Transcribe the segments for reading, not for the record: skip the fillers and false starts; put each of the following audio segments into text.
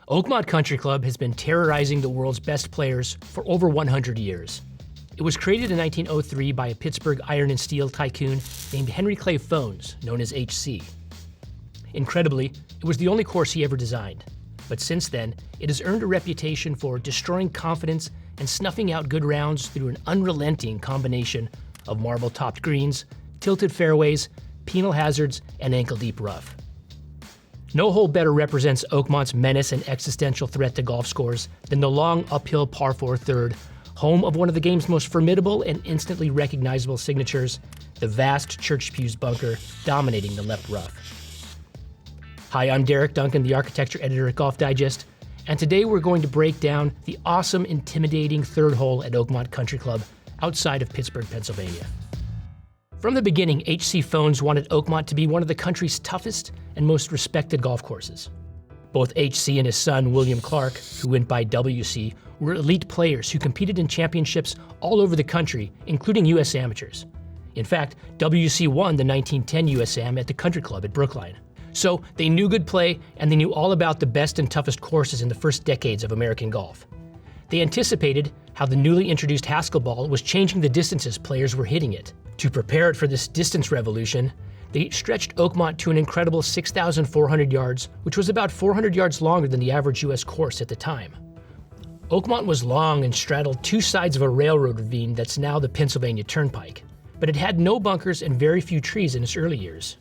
Oakmont Country Club has been terrorizing the world's best players for over 100 years. It was created in 1903 by a Pittsburgh iron and steel tycoon named Henry Clay Fownes, known as HC. Incredibly, it was the only course he ever designed. But since then, it has earned a reputation for destroying confidence and snuffing out good rounds through an unrelenting combination of marble-topped greens, tilted fairways, penal hazards, and ankle-deep rough. No hole better represents Oakmont's menace and existential threat to golf scores than the long uphill par 4 third, home of one of the game's most formidable and instantly recognizable signatures, the vast Church Pews bunker dominating the left rough. Hi, I'm Duncan, the architecture editor at GolfDigest, and today we're going to break down the awesome, intimidating third hole at Oakmont Country Club outside of Pittsburgh, Pennsylvania. From the beginning, H.C. Fownes wanted Oakmont to be one of the country's toughest and most respected golf courses. Both H.C. and his son, William Clark, who went by W.C., were elite players who competed in championships all over the country, including U.S. amateurs. In fact, W.C. won the 1910 U.S. Am at the Country Club at Brookline. So they knew good play, and they knew all about the best and toughest courses in the first decades of American golf. They anticipated how the newly introduced Haskell ball was changing the distances players were hitting it. To prepare it for this distance revolution, they stretched Oakmont to an incredible 6,400 yards, which was about 400 yards longer than the average U.S. course at the time. Oakmont was long and straddled two sides of a railroad ravine that's now the Pennsylvania Turnpike, but it had no bunkers and very few trees in its early years.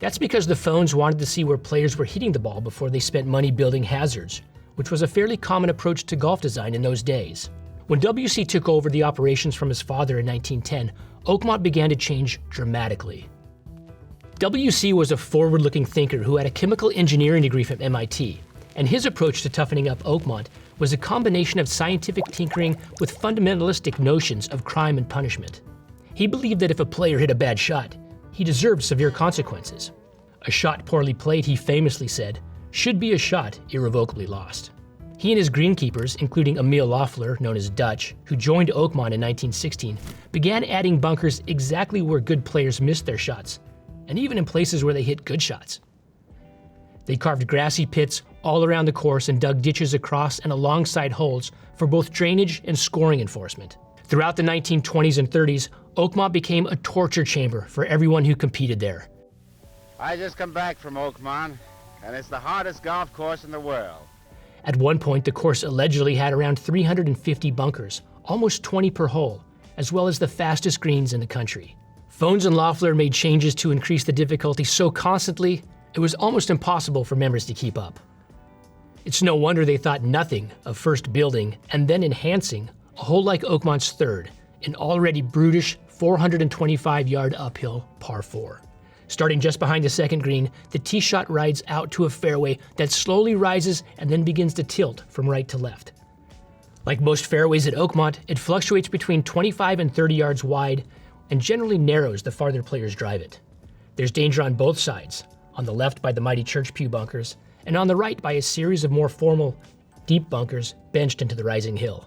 That's because the Fownes wanted to see where players were hitting the ball before they spent money building hazards, which was a fairly common approach to golf design in those days. When W.C. took over the operations from his father in 1910, Oakmont began to change dramatically. W.C. was a forward-looking thinker who had a chemical engineering degree from MIT, and his approach to toughening up Oakmont was a combination of scientific tinkering with fundamentalistic notions of crime and punishment. He believed that if a player hit a bad shot, he deserved severe consequences. A shot poorly played, he famously said, should be a shot irrevocably lost. He and his greenkeepers, including Emil Loeffler, known as Dutch, who joined Oakmont in 1916, began adding bunkers exactly where good players missed their shots, and even in places where they hit good shots. They carved grassy pits all around the course and dug ditches across and alongside holes for both drainage and scoring enforcement. Throughout the 1920s and 30s, Oakmont became a torture chamber for everyone who competed there. I just come back from Oakmont, and it's the hardest golf course in the world. At one point, the course allegedly had around 350 bunkers, almost 20 per hole, as well as the fastest greens in the country. Fownes and Loeffler made changes to increase the difficulty so constantly, it was almost impossible for members to keep up. It's no wonder they thought nothing of first building and then enhancing a hole like Oakmont's third, an already brutish 425-yard uphill par 4. Starting just behind the second green, the tee shot rides out to a fairway that slowly rises and then begins to tilt from right to left. Like most fairways at Oakmont, it fluctuates between 25 and 30 yards wide and generally narrows the farther players drive it. There's danger on both sides, on the left by the mighty Church Pew bunkers, and on the right by a series of more formal, deep bunkers benched into the rising hill.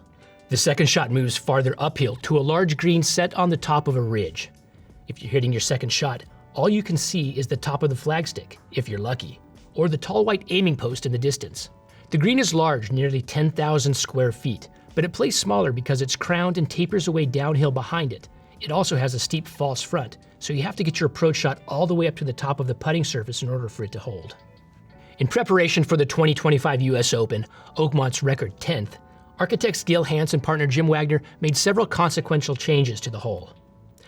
The second shot moves farther uphill to a large green set on the top of a ridge. If you're hitting your second shot, all you can see is the top of the flagstick, if you're lucky, or the tall white aiming post in the distance. The green is large, nearly 10,000 square feet, but it plays smaller because it's crowned and tapers away downhill behind it. It also has a steep false front, so you have to get your approach shot all the way up to the top of the putting surface in order for it to hold. In preparation for the 2025 U.S. Open, Oakmont's record 10th, architects Gil Hanse and partner Jim Wagner made several consequential changes to the hole.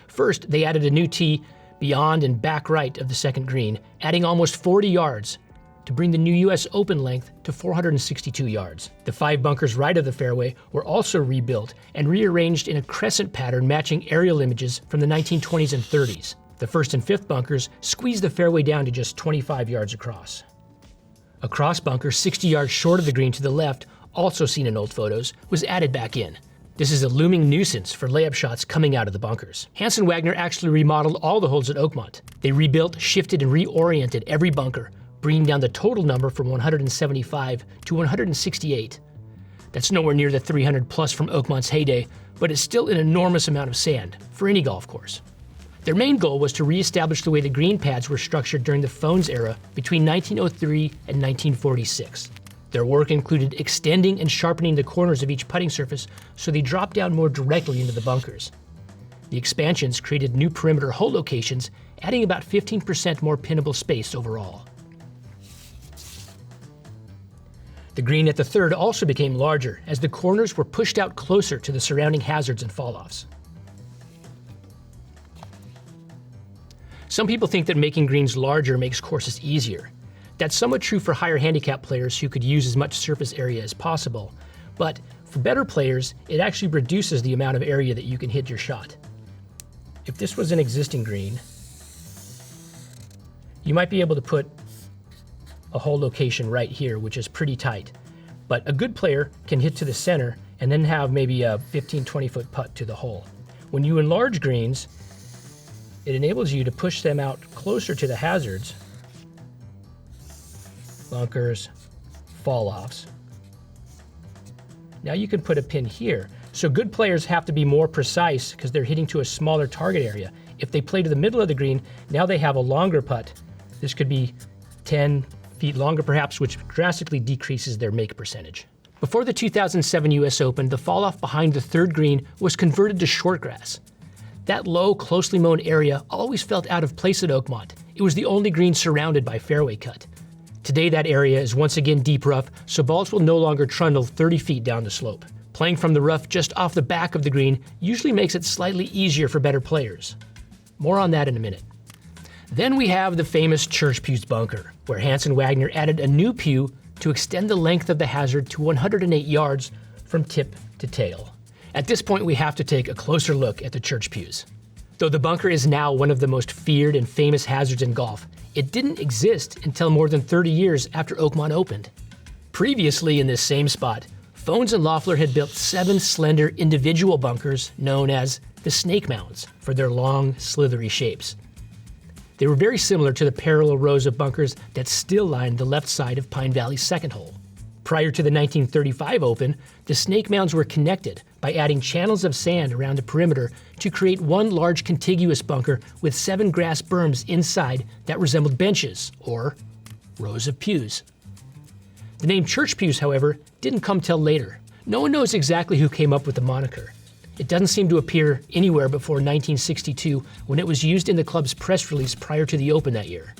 First, they added a new tee beyond and back right of the second green, adding almost 40 yards to bring the new U.S. Open length to 462 yards. The 5 bunkers right of the fairway were also rebuilt and rearranged in a crescent pattern matching aerial images from the 1920s and 30s. The first and fifth bunkers squeezed the fairway down to just 25 yards across. A cross bunker 60 yards short of the green to the left, also seen in old photos, was added back in. This is a looming nuisance for layup shots coming out of the bunkers. Hanse and Wagner actually remodeled all the holes at Oakmont. They rebuilt, shifted, and reoriented every bunker, bringing down the total number from 175 to 168. That's nowhere near the 300 plus from Oakmont's heyday, but it's still an enormous amount of sand for any golf course. Their main goal was to reestablish the way the green pads were structured during the Fownes era between 1903 and 1946. Their work included extending and sharpening the corners of each putting surface so they dropped down more directly into the bunkers. The expansions created new perimeter hole locations, adding about 15% more pinnable space overall. The green at the third also became larger as the corners were pushed out closer to the surrounding hazards and fall-offs. Some people think that making greens larger makes courses easier. That's somewhat true for higher handicap players who could use as much surface area as possible, but for better players, it actually reduces the amount of area that you can hit your shot. If this was an existing green, you might be able to put a hole location right here, which is pretty tight. But a good player can hit to the center and then have maybe a 15-20 foot putt to the hole. When you enlarge greens, it enables you to push them out closer to the hazards, bunkers, fall-offs. Now you can put a pin here. So good players have to be more precise because they're hitting to a smaller target area. If they play to the middle of the green, now they have a longer putt. This could be 10 feet longer perhaps, which drastically decreases their make percentage. Before the 2007 US Open, the fall-off behind the third green was converted to short grass. That low, closely mown area always felt out of place at Oakmont. It was the only green surrounded by fairway cut. Today that area is once again deep rough, so balls will no longer trundle 30 feet down the slope. Playing from the rough just off the back of the green usually makes it slightly easier for better players. More on that in a minute. Then we have the famous Church Pews bunker, where Hansen Wagner added a new pew to extend the length of the hazard to 108 yards from tip to tail. At this point, we have to take a closer look at the Church Pews. Though the bunker is now one of the most feared and famous hazards in golf, it didn't exist until more than 30 years after Oakmont opened. Previously in this same spot, Fownes and Loeffler had built 7 slender individual bunkers known as the snake mounds for their long, slithery shapes. They were very similar to the parallel rows of bunkers that still lined the left side of Pine Valley's second hole. Prior to the 1935 Open, the snake mounds were connected by adding channels of sand around the perimeter to create one large contiguous bunker with 7 grass berms inside that resembled benches, or rows of pews. The name Church Pews, however, didn't come till later. No one knows exactly who came up with the moniker. It doesn't seem to appear anywhere before 1962, when it was used in the club's press release prior to the Open that year.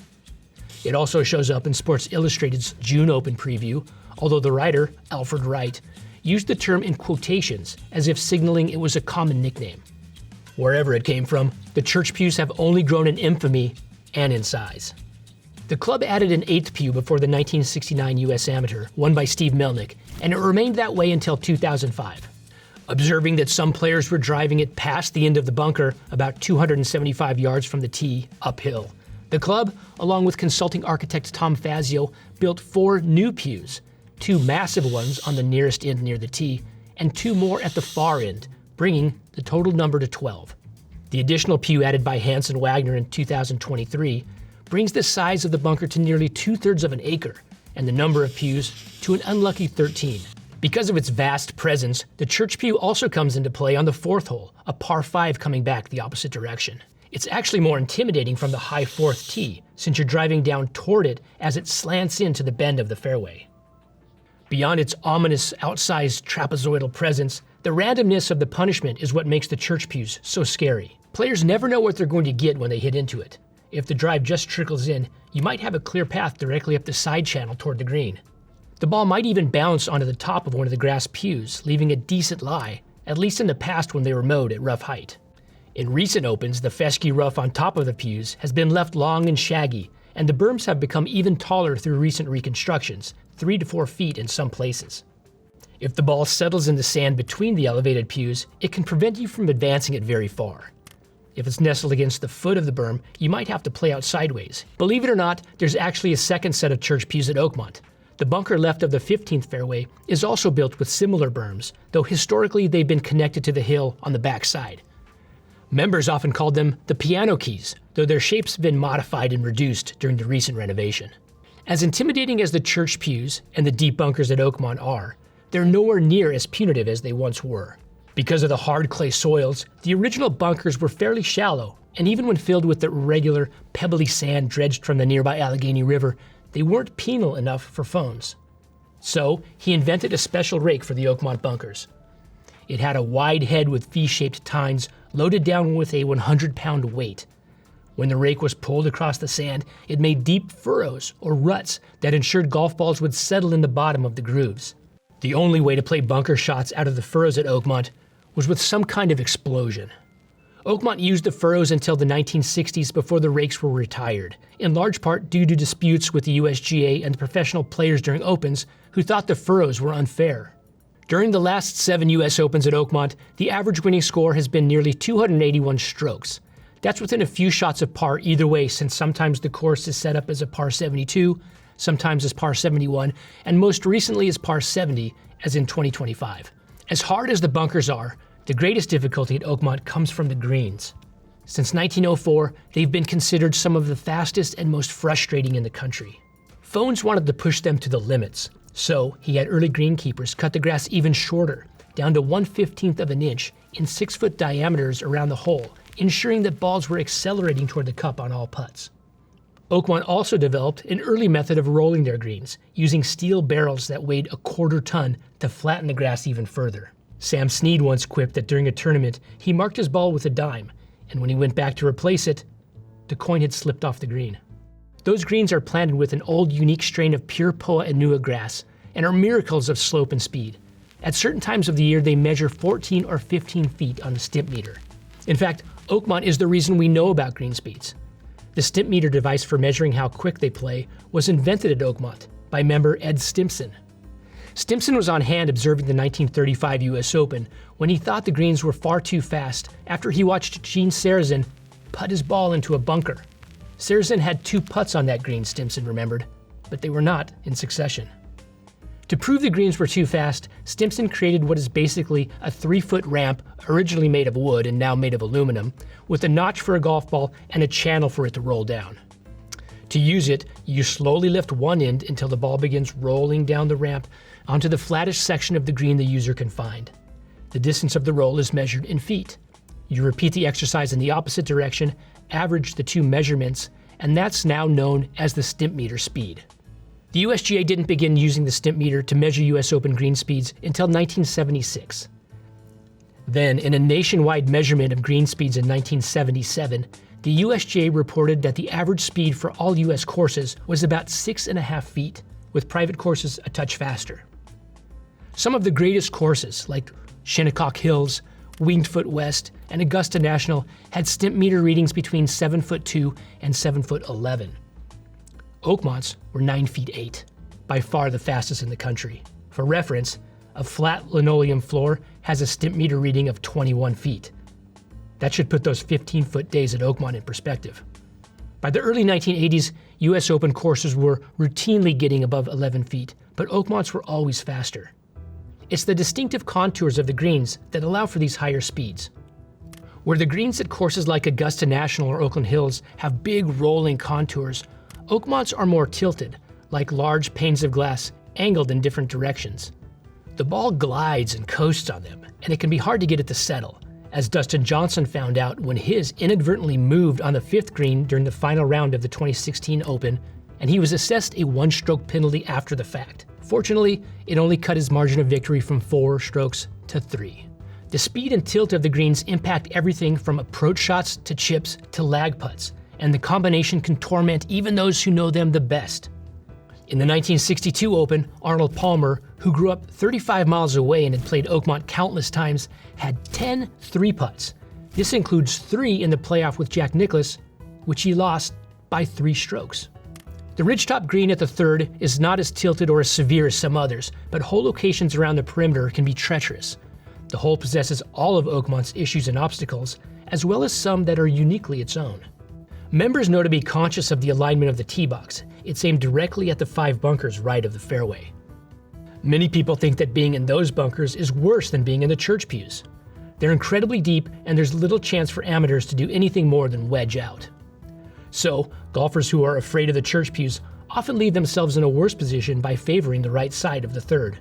It also shows up in Sports Illustrated's June Open preview, although the writer, Alfred Wright, used the term in quotations as if signaling it was a common nickname. Wherever it came from, the Church Pews have only grown in infamy and in size. The club added an 8th pew before the 1969 US Amateur, won by Steve Melnick, and it remained that way until 2005. Observing that some players were driving it past the end of the bunker, about 275 yards from the tee, uphill, the club, along with consulting architect Tom Fazio, built 4 new pews, 2 massive ones on the nearest end near the tee, and 2 more at the far end, bringing the total number to 12. The additional pew added by Hansen Wagner in 2023 brings the size of the bunker to nearly 2/3 of an acre, and the number of pews to an unlucky 13. Because of its vast presence, the Church Pew also comes into play on the 4th hole, a par 5 coming back the opposite direction. It's actually more intimidating from the high 4th tee, since you're driving down toward it as it slants into the bend of the fairway. Beyond its ominous, outsized trapezoidal presence, the randomness of the punishment is what makes the Church Pews so scary. Players never know what they're going to get when they hit into it. If the drive just trickles in, you might have a clear path directly up the side channel toward the green. The ball might even bounce onto the top of one of the grass pews, leaving a decent lie, at least in the past when they were mowed at rough height. In recent Opens, the fescue rough on top of the pews has been left long and shaggy, and the berms have become even taller through recent reconstructions, 3 to 4 feet in some places. If the ball settles in the sand between the elevated pews, it can prevent you from advancing it very far. If it's nestled against the foot of the berm, you might have to play out sideways. Believe it or not, there's actually a second set of Church Pews at Oakmont. The bunker left of the 15th fairway is also built with similar berms, though historically they've been connected to the hill on the back side. Members often called them the piano keys, though their shapes have been modified and reduced during the recent renovation. As intimidating as the Church Pews and the deep bunkers at Oakmont are, they're nowhere near as punitive as they once were. Because of the hard clay soils, the original bunkers were fairly shallow, and even when filled with the irregular, pebbly sand dredged from the nearby Allegheny River, they weren't penal enough for Fownes. So he invented a special rake for the Oakmont bunkers. It had a wide head with V-shaped tines loaded down with a 100-pound weight. When the rake was pulled across the sand, it made deep furrows or ruts that ensured golf balls would settle in the bottom of the grooves. The only way to play bunker shots out of the furrows at Oakmont was with some kind of explosion. Oakmont used the furrows until the 1960s before the rakes were retired, in large part due to disputes with the USGA and the professional players during Opens who thought the furrows were unfair. During the last 7 US Opens at Oakmont, the average winning score has been nearly 281 strokes. That's within a few shots of par either way, since sometimes the course is set up as a par 72, sometimes as par 71, and most recently as par 70, as in 2025. As hard as the bunkers are, the greatest difficulty at Oakmont comes from the greens. Since 1904, they've been considered some of the fastest and most frustrating in the country. Fownes wanted to push them to the limits, so he had early greenkeepers cut the grass even shorter, down to 1/15 of an inch in 6-foot diameters around the hole, ensuring that balls were accelerating toward the cup on all putts. Oakmont also developed an early method of rolling their greens, using steel barrels that weighed a 1/4 ton to flatten the grass even further. Sam Snead once quipped that during a tournament, he marked his ball with a dime, and when he went back to replace it, the coin had slipped off the green. Those greens are planted with an old, unique strain of pure Poa annua grass and are miracles of slope and speed. At certain times of the year, they measure 14 or 15 feet on the Stimpmeter. In fact, Oakmont is the reason we know about green speeds. The Stimpmeter device for measuring how quick they play was invented at Oakmont by member Ed Stimpson. Stimpson was on hand observing the 1935 US Open when he thought the greens were far too fast after he watched Gene Sarazen putt his ball into a bunker. Sarazen had 2 putts on that green, Stimpson remembered, but they were not in succession. To prove the greens were too fast, Stimpson created what is basically a 3-foot ramp originally made of wood and now made of aluminum, with a notch for a golf ball and a channel for it to roll down. To use it, you slowly lift one end until the ball begins rolling down the ramp onto the flattest section of the green the user can find. The distance of the roll is measured in feet. You repeat the exercise in the opposite direction, average the 2 measurements, and that's now known as the Stimpmeter speed. The USGA didn't begin using the Stimpmeter to measure US Open green speeds until 1976. Then, in a nationwide measurement of green speeds in 1977, the USGA reported that the average speed for all US courses was about 6.5 feet, with private courses a touch faster. Some of the greatest courses, like Shinnecock Hills, Winged Foot West, and Augusta National, had Stimpmeter readings between 7'2" and 7'11". Oakmont's were 9 feet 8, by far the fastest in the country. For reference, a flat linoleum floor has a Stimpmeter reading of 21 feet. That should put those 15-foot days at Oakmont in perspective. By the early 1980s, US Open courses were routinely getting above 11 feet, but Oakmont's were always faster. It's the distinctive contours of the greens that allow for these higher speeds. Where the greens at courses like Augusta National or Oakland Hills have big rolling contours, Oakmont's are more tilted, like large panes of glass angled in different directions. The ball glides and coasts on them, and it can be hard to get it to settle, as Dustin Johnson found out when his inadvertently moved on the 5th green during the final round of the 2016 Open, and he was assessed a 1-stroke penalty after the fact. Fortunately, it only cut his margin of victory from 4 strokes to 3. The speed and tilt of the greens impact everything from approach shots to chips to lag putts, and the combination can torment even those who know them the best. In the 1962 Open, Arnold Palmer, who grew up 35 miles away and had played Oakmont countless times, had 10 3-putts. This includes 3 in the playoff with Jack Nicklaus, which he lost by 3 strokes. The ridgetop green at the 3rd is not as tilted or as severe as some others, but hole locations around the perimeter can be treacherous. The hole possesses all of Oakmont's issues and obstacles, as well as some that are uniquely its own. Members know to be conscious of the alignment of the tee box. It's aimed directly at the 5 bunkers right of the fairway. Many people think that being in those bunkers is worse than being in the Church Pews. They're incredibly deep, and there's little chance for amateurs to do anything more than wedge out. So, golfers who are afraid of the Church Pews often leave themselves in a worse position by favoring the right side of the 3rd.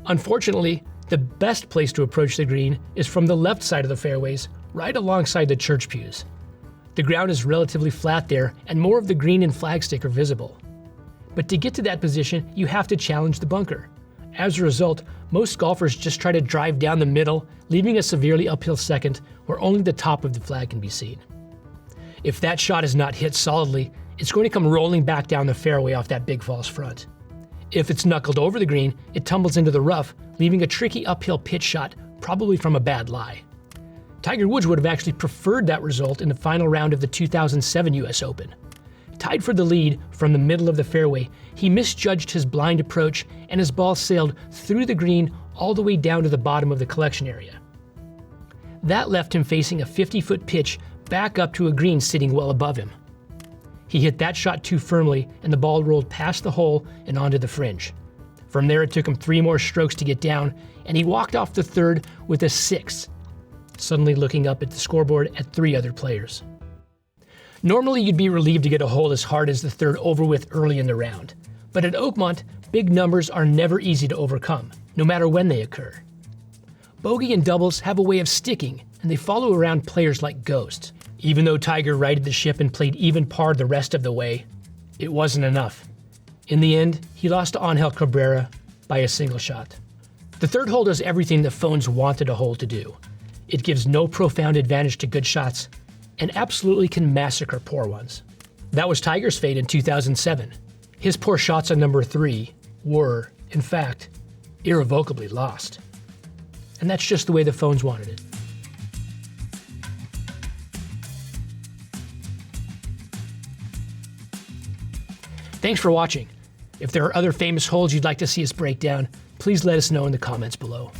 Unfortunately, the best place to approach the green is from the left side of the fairways, right alongside the Church Pews. The ground is relatively flat there, and more of the green and flagstick are visible. But to get to that position, you have to challenge the bunker. As a result, most golfers just try to drive down the middle, leaving a severely uphill second where only the top of the flag can be seen. If that shot is not hit solidly, it's going to come rolling back down the fairway off that big false front. If it's knuckled over the green, it tumbles into the rough, leaving a tricky uphill pitch shot, probably from a bad lie. Tiger Woods would have actually preferred that result in the final round of the 2007 US Open. Tied for the lead from the middle of the fairway, he misjudged his blind approach and his ball sailed through the green all the way down to the bottom of the collection area. That left him facing a 50-foot pitch back up to a green sitting well above him. He hit that shot too firmly and the ball rolled past the hole and onto the fringe. From there it took him 3 more strokes to get down, and he walked off the third with a 6, suddenly looking up at the scoreboard at 3 other players. Normally you'd be relieved to get a hole as hard as the third over with early in the round, but at Oakmont, big numbers are never easy to overcome, no matter when they occur. Bogey and doubles have a way of sticking, and they follow around players like ghosts. Even though Tiger righted the ship and played even par the rest of the way, it wasn't enough. In the end, he lost to Angel Cabrera by a single shot. The third hole does everything that Fownes wanted a hole to do. It gives no profound advantage to good shots, and absolutely can massacre poor ones. That was Tiger's fate in 2007. His poor shots on number 3 were, in fact, irrevocably lost. And that's just the way the Fownes wanted it. Thanks for watching. If there are other famous holes you'd like to see us break down, please let us know in the comments below.